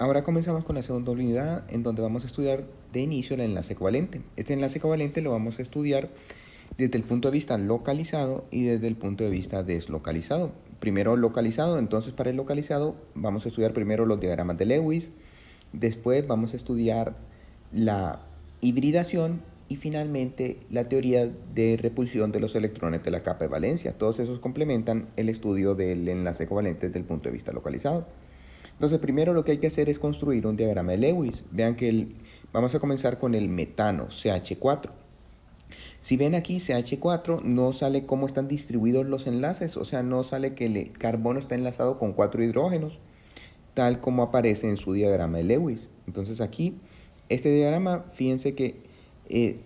Ahora comenzamos con la segunda unidad en donde vamos a estudiar de inicio el enlace covalente. Este enlace covalente lo vamos a estudiar desde el punto de vista localizado y desde el punto de vista deslocalizado. Primero localizado, entonces para el localizado vamos a estudiar primero los diagramas de Lewis, después vamos a estudiar la hibridación y finalmente la teoría de repulsión de los electrones de la capa de valencia. Todos esos complementan el estudio del enlace covalente desde el punto de vista localizado. Entonces, primero lo que hay que hacer es construir un diagrama de Lewis. Vean que vamos a comenzar con el metano, CH4. Si ven aquí CH4, no sale cómo están distribuidos los enlaces, o sea, no sale que el carbono está enlazado con 4 hidrógenos, tal como aparece en su diagrama de Lewis. Entonces aquí, este diagrama, fíjense que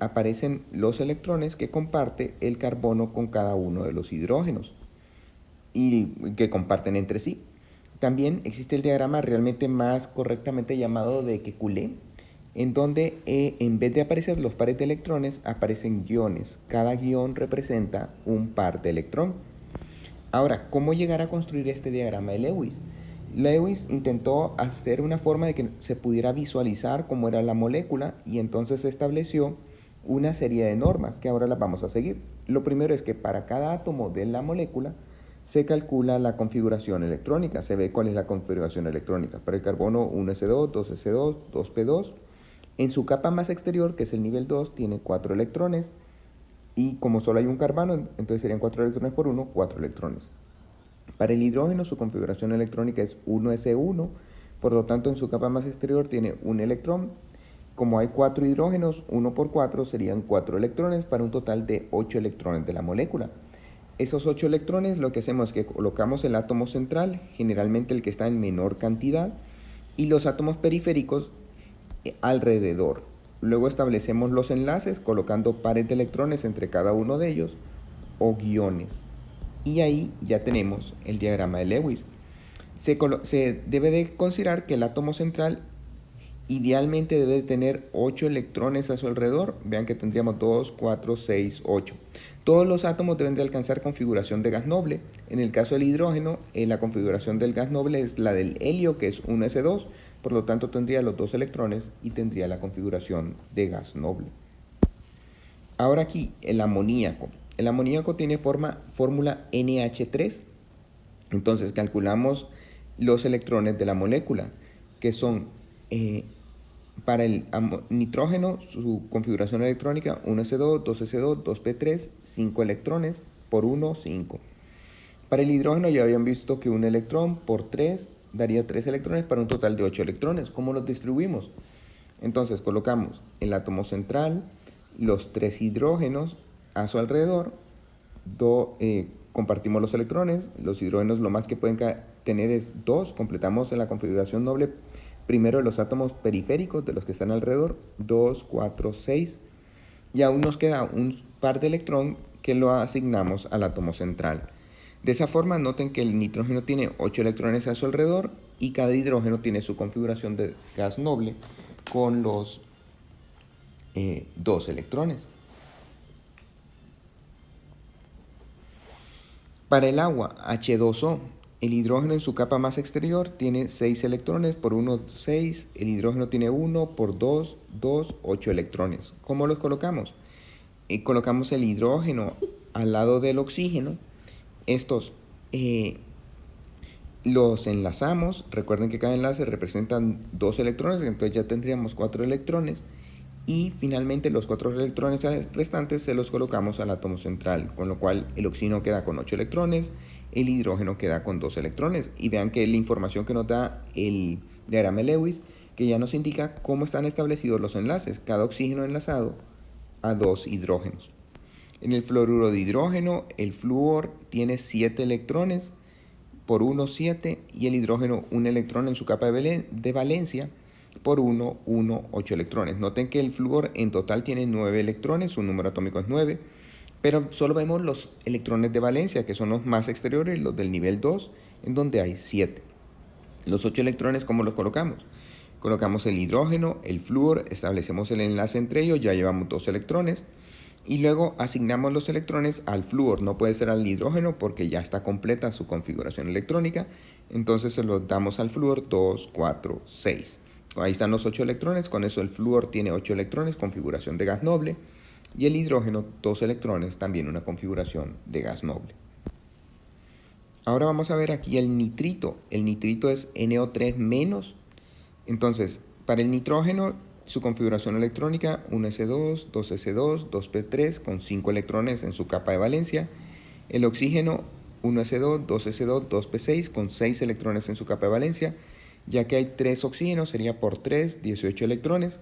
aparecen los electrones que comparte el carbono con cada uno de los hidrógenos y que comparten entre sí. También existe el diagrama realmente más correctamente llamado de Kekulé, en donde en vez de aparecer los pares de electrones, aparecen guiones. Cada guión representa un par de electrón. Ahora, ¿cómo llegar a construir este diagrama de Lewis? Lewis intentó hacer una forma de que se pudiera visualizar cómo era la molécula y entonces estableció una serie de normas que ahora las vamos a seguir. Lo primero es que para cada átomo de la molécula se calcula la configuración electrónica, se ve cuál es la configuración electrónica. Para el carbono 1s2, 2s2, 2p2. En su capa más exterior, que es el nivel 2, tiene 4 electrones y como solo hay un carbono, entonces serían 4 electrones por 1, 4 electrones. Para el hidrógeno su configuración electrónica es 1s1, por lo tanto en su capa más exterior tiene un electrón. Como hay 4 hidrógenos, 1 por 4 serían 4 electrones para un total de 8 electrones de la molécula. Esos 8 electrones lo que hacemos es que colocamos el átomo central, generalmente el que está en menor cantidad, y los átomos periféricos alrededor. Luego establecemos los enlaces colocando pares de electrones entre cada uno de ellos o guiones. Y ahí ya tenemos el diagrama de Lewis. Se debe de considerar que el átomo central idealmente debe de tener 8 electrones a su alrededor. Vean que tendríamos 2, 4, 6, 8. Todos los átomos deben de alcanzar configuración de gas noble. En el caso del hidrógeno, la configuración del gas noble es la del helio, que es 1s2. Por lo tanto, tendría los 2 electrones y tendría la configuración de gas noble. Ahora aquí, el amoníaco. El amoníaco tiene fórmula NH3. Entonces, calculamos los electrones de la molécula, que son para el nitrógeno, su configuración electrónica 1s2, 2s2, 2p3, 5 electrones por 1, 5. Para el hidrógeno ya habían visto que un electrón por 3 daría 3 electrones para un total de 8 electrones. ¿Cómo los distribuimos? Entonces colocamos el átomo central, los 3 hidrógenos a su alrededor, compartimos los electrones, los hidrógenos lo más que pueden tener es 2, completamos en la configuración noble primero los átomos periféricos de los que están alrededor, 2, 4, 6, y aún nos queda un par de electrón que lo asignamos al átomo central. De esa forma noten que el nitrógeno tiene 8 electrones a su alrededor y cada hidrógeno tiene su configuración de gas noble con los 2 electrones. Para el agua, H2O, el hidrógeno en su capa más exterior tiene 6 electrones por 1, 6. El hidrógeno tiene 1 por 2, 2, 8 electrones. ¿Cómo los colocamos? Colocamos el hidrógeno al lado del oxígeno. Estos los enlazamos. Recuerden que cada enlace representa 2 electrones, entonces ya tendríamos 4 electrones. Y finalmente los 4 electrones restantes se los colocamos al átomo central, con lo cual el oxígeno queda con 8 electrones, el hidrógeno queda con 2 electrones. Y vean que la información que nos da el diagrama de Lewis, que ya nos indica cómo están establecidos los enlaces, cada oxígeno enlazado a 2 hidrógenos. En el fluoruro de hidrógeno, el flúor tiene 7 electrones por 1, 7, y el hidrógeno un electrón en su capa de valencia por 1, 1, 8 electrones. Noten que el flúor en total tiene 9 electrones, su número atómico es 9, pero solo vemos los electrones de valencia, que son los más exteriores, los del nivel 2, en donde hay 7. Los 8 electrones, ¿cómo los colocamos? Colocamos el hidrógeno, el flúor, establecemos el enlace entre ellos, ya llevamos 2 electrones. Y luego asignamos los electrones al flúor, no puede ser al hidrógeno porque ya está completa su configuración electrónica. Entonces se los damos al flúor 2, 4, 6. Ahí están los 8 electrones, con eso el flúor tiene 8 electrones, configuración de gas noble. Y el hidrógeno, 2 electrones, también una configuración de gas noble. Ahora vamos a ver aquí el nitrito. El nitrito es NO3 menos. Entonces, para el nitrógeno, su configuración electrónica, 1s2, 2s2, 2p3 con 5 electrones en su capa de valencia. El oxígeno, 1s2, 2s2, 2p6 con 6 electrones en su capa de valencia. Ya que hay 3 oxígenos, sería por 3, 18 electrones,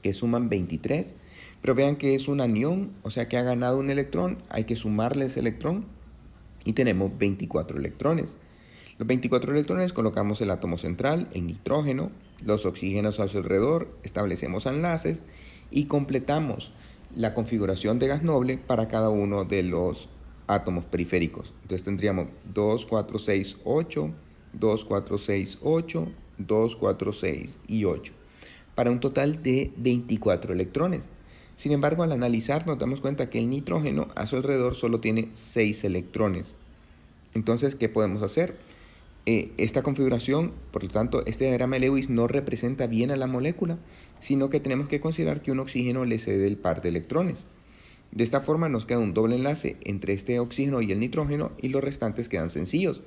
que suman 23. Pero vean que es un anión, o sea que ha ganado un electrón, hay que sumarle ese electrón y tenemos 24 electrones. Los 24 electrones colocamos el átomo central, el nitrógeno, los oxígenos a su alrededor, establecemos enlaces y completamos la configuración de gas noble para cada uno de los átomos periféricos. Entonces tendríamos 2, 4, 6, 8, 2, 4, 6, 8, 2, 4, 6 y 8, para un total de 24 electrones. Sin embargo, al analizar nos damos cuenta que el nitrógeno a su alrededor solo tiene 6 electrones. Entonces, ¿qué podemos hacer? Esta configuración, por lo tanto, este diagrama de Lewis no representa bien a la molécula, sino que tenemos que considerar que un oxígeno le cede el par de electrones. De esta forma nos queda un doble enlace entre este oxígeno y el nitrógeno y los restantes quedan sencillos.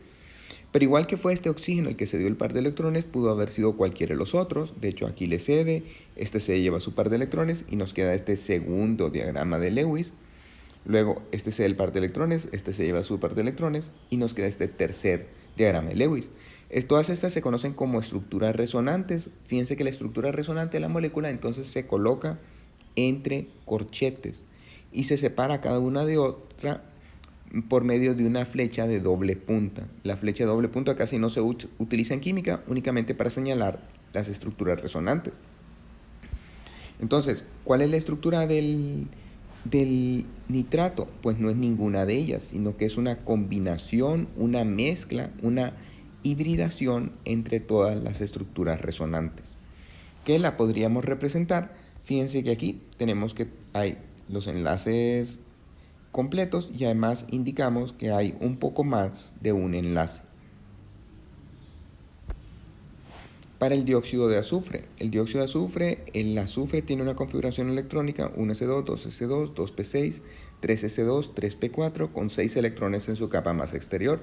Pero igual que fue este oxígeno el que cedió el par de electrones, pudo haber sido cualquiera de los otros. De hecho, aquí le cede, este se lleva su par de electrones y nos queda este segundo diagrama de Lewis. Luego, este cede el par de electrones, este se lleva su par de electrones y nos queda este tercer diagrama de Lewis. Todas estas se conocen como estructuras resonantes. Fíjense que la estructura resonante de la molécula entonces se coloca entre corchetes y se separa cada una de otra por medio de una flecha de doble punta. La flecha de doble punta casi no se utiliza en química, únicamente para señalar las estructuras resonantes. Entonces, ¿cuál es la estructura del nitrato? Pues no es ninguna de ellas, sino que es una combinación, una mezcla, una hibridación entre todas las estructuras resonantes. ¿Qué la podríamos representar? Fíjense que aquí tenemos que hay los enlaces completos y además indicamos que hay un poco más de un enlace. Para el dióxido de azufre, el azufre tiene una configuración electrónica 1s2, 2s2, 2p6, 3s2, 3p4 con 6 electrones en su capa más exterior.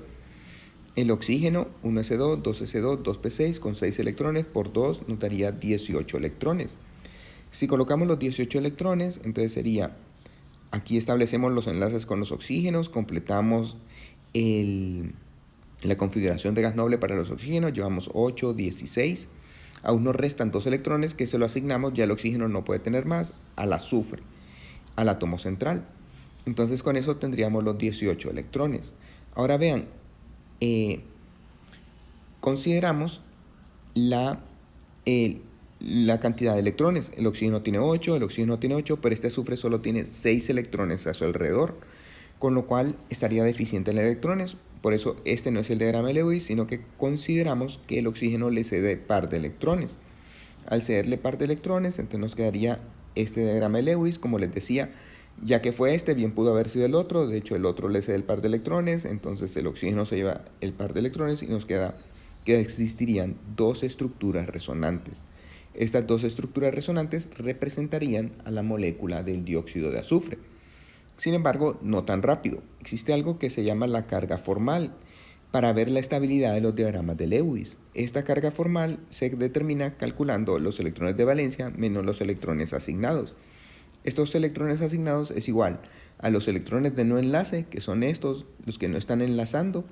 El oxígeno 1s2, 2s2, 2p6 con 6 electrones por 2 nos daría 18 electrones. Si colocamos los 18 electrones, entonces sería, aquí establecemos los enlaces con los oxígenos, completamos la configuración de gas noble para los oxígenos, llevamos 8, 16. Aún nos restan 2 electrones que se lo asignamos, ya el oxígeno no puede tener más, al azufre, al átomo central. Entonces con eso tendríamos los 18 electrones. Ahora vean, consideramos la cantidad de electrones. El oxígeno tiene 8, pero este azufre solo tiene 6 electrones a su alrededor, con lo cual estaría deficiente en electrones. Por eso este no es el diagrama de Lewis, sino que consideramos que el oxígeno le cede par de electrones. Al cederle par de electrones, entonces nos quedaría este diagrama de Lewis, como les decía, ya que fue este, bien pudo haber sido el otro. De hecho, el otro le cede el par de electrones, entonces el oxígeno se lleva el par de electrones y nos queda que existirían 2 estructuras resonantes. Estas 2 estructuras resonantes representarían a la molécula del dióxido de azufre. Sin embargo, no tan rápido. Existe algo que se llama la carga formal para ver la estabilidad de los diagramas de Lewis. Esta carga formal se determina calculando los electrones de valencia menos los electrones asignados. Estos electrones asignados es igual a los electrones de no enlace, que son estos, los que no están enlazando,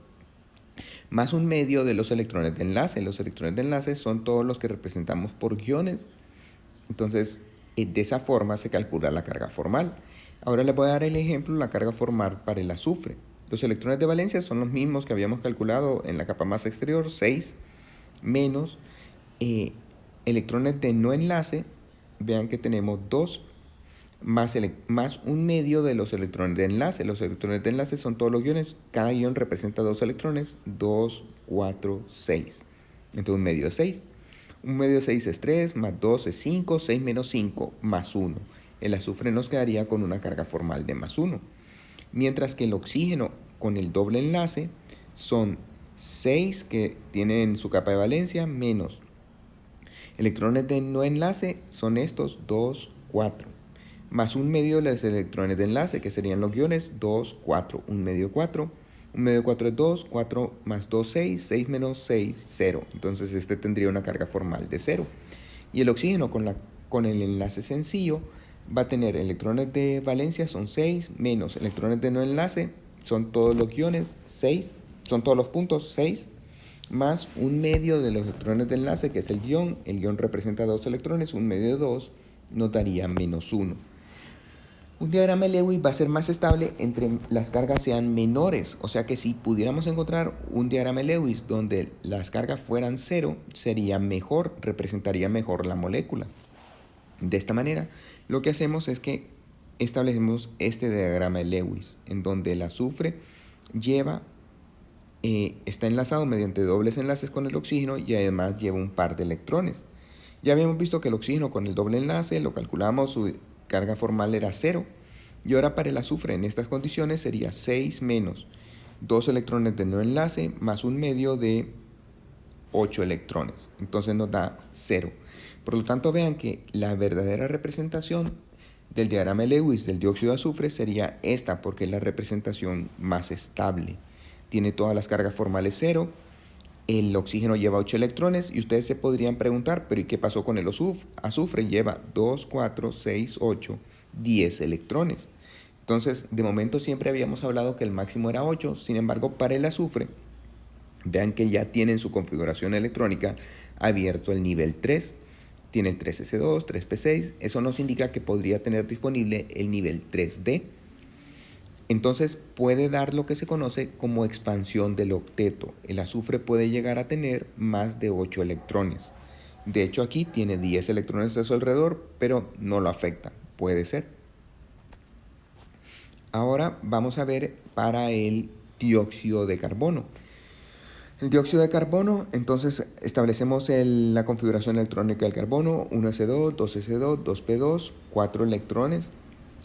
más un medio de los electrones de enlace. Los electrones de enlace son todos los que representamos por guiones. Entonces, de esa forma se calcula la carga formal. Ahora les voy a dar el ejemplo, la carga formal para el azufre. Los electrones de valencia son los mismos que habíamos calculado en la capa más exterior, 6, menos electrones de no enlace, vean que tenemos 2, más un medio de los electrones de enlace. Los electrones de enlace son todos los iones, cada ion representa 2 electrones, 2, 4, 6. Entonces un medio de 6. Un medio de 6 es 3, más 2 es 5, 6 menos 5 más 1. El azufre nos quedaría con una carga formal de +1. Mientras que el oxígeno con el doble enlace son 6 que tienen su capa de valencia menos electrones de no enlace, son estos 2, 4. Más un medio de los electrones de enlace, que serían los guiones 2, 4, un medio 4. Un medio 4 es 2, 4 más 2, 6, 6 menos 6, 0. Entonces este tendría una carga formal de 0. Y el oxígeno con el enlace sencillo va a tener electrones de valencia, son 6, menos electrones de no enlace, son todos los guiones, 6, son todos los puntos, 6, más un medio de los electrones de enlace, que es el guión representa 2 electrones, un medio de 2 nos daría -1. Un diagrama de Lewis va a ser más estable entre las cargas sean menores, o sea que si pudiéramos encontrar un diagrama de Lewis donde las cargas fueran 0, sería mejor, representaría mejor la molécula. De esta manera, lo que hacemos es que establecemos este diagrama de Lewis, en donde el azufre está enlazado mediante dobles enlaces con el oxígeno y además lleva un par de electrones. Ya habíamos visto que el oxígeno con el doble enlace lo calculamos, su carga formal era 0. Y ahora para el azufre en estas condiciones sería 6 menos 2 electrones de no enlace más un medio de 8 electrones. Entonces nos da 0. Por lo tanto, vean que la verdadera representación del diagrama de Lewis del dióxido de azufre sería esta, porque es la representación más estable. Tiene todas las cargas formales 0. El oxígeno lleva 8 electrones y ustedes se podrían preguntar, pero ¿y qué pasó con el azufre? Lleva 2, 4, 6, 8, 10 electrones. Entonces, de momento siempre habíamos hablado que el máximo era 8, sin embargo, para el azufre, vean que ya tiene en su configuración electrónica abierto el nivel 3. Tiene el 3s2, 3p6, eso nos indica que podría tener disponible el nivel 3d. Entonces puede dar lo que se conoce como expansión del octeto. El azufre puede llegar a tener más de 8 electrones. De hecho aquí tiene 10 electrones a su alrededor, pero no lo afecta. Puede ser. Ahora vamos a ver para el dióxido de carbono. El dióxido de carbono, entonces establecemos la configuración electrónica del carbono, 1s2, 2s2, 2p2, 4 electrones.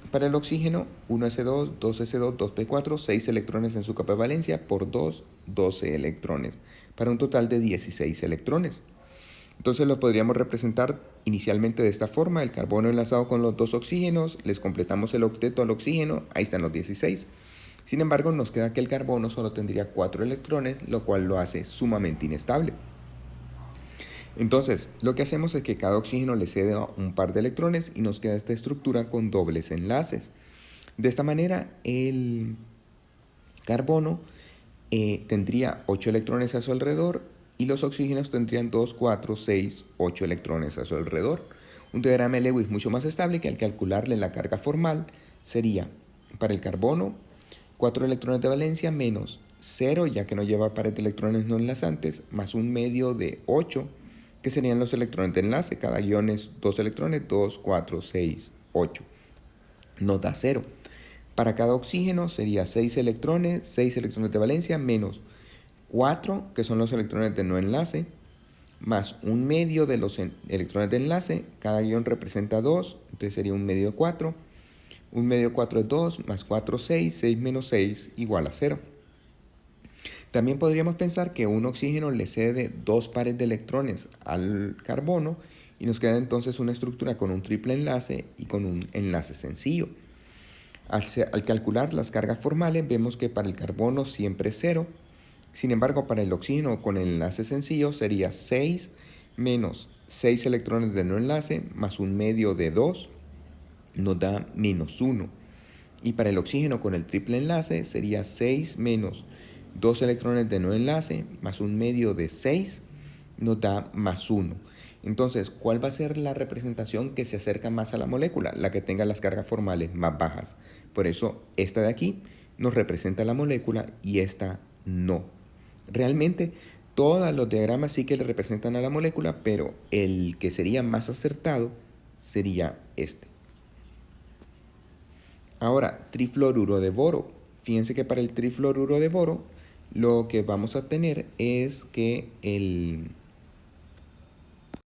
Para el oxígeno, 1s2, 2s2, 2p4, 6 electrones en su capa de valencia, por 2, 12 electrones, para un total de 16 electrones. Entonces lo podríamos representar inicialmente de esta forma: el carbono enlazado con los dos oxígenos, les completamos el octeto al oxígeno, ahí están los 16. Sin embargo, nos queda que el carbono solo tendría 4 electrones, lo cual lo hace sumamente inestable. Entonces, lo que hacemos es que cada oxígeno le cede un par de electrones y nos queda esta estructura con dobles enlaces. De esta manera, el carbono tendría 8 electrones a su alrededor y los oxígenos tendrían 2, 4, 6, 8 electrones a su alrededor. Un diagrama de Lewis mucho más estable, que al calcularle la carga formal sería para el carbono 4 electrones de valencia menos 0, ya que no lleva pares de electrones no enlazantes, más un medio de 8, que serían los electrones de enlace. Cada guión es 2 electrones, 2, 4, 6, 8. Nos da 0. Para cada oxígeno sería 6 electrones de valencia, menos 4, que son los electrones de no enlace, más un medio de los electrones de enlace. Cada guión representa 2, entonces sería un medio de 4. Un medio de 4 es 2, más 4, 6, 6 menos 6 igual a 0. También podríamos pensar que un oxígeno le cede 2 pares de electrones al carbono y nos queda entonces una estructura con un triple enlace y con un enlace sencillo. Al calcular las cargas formales vemos que para el carbono siempre es 0. Sin embargo, para el oxígeno con el enlace sencillo sería 6 menos 6 electrones de no enlace más un medio de 2, nos da -1. Y para el oxígeno con el triple enlace sería 6 menos 2 electrones de no enlace más un medio de 6, nos da +1. Entonces, ¿cuál va a ser la representación que se acerca más a la molécula? La que tenga las cargas formales más bajas. Por eso, esta de aquí nos representa la molécula y esta no. Realmente, todos los diagramas sí que le representan a la molécula, pero el que sería más acertado sería este. Ahora, trifluoruro de boro. Fíjense que para el trifluoruro de boro, lo que vamos a tener es que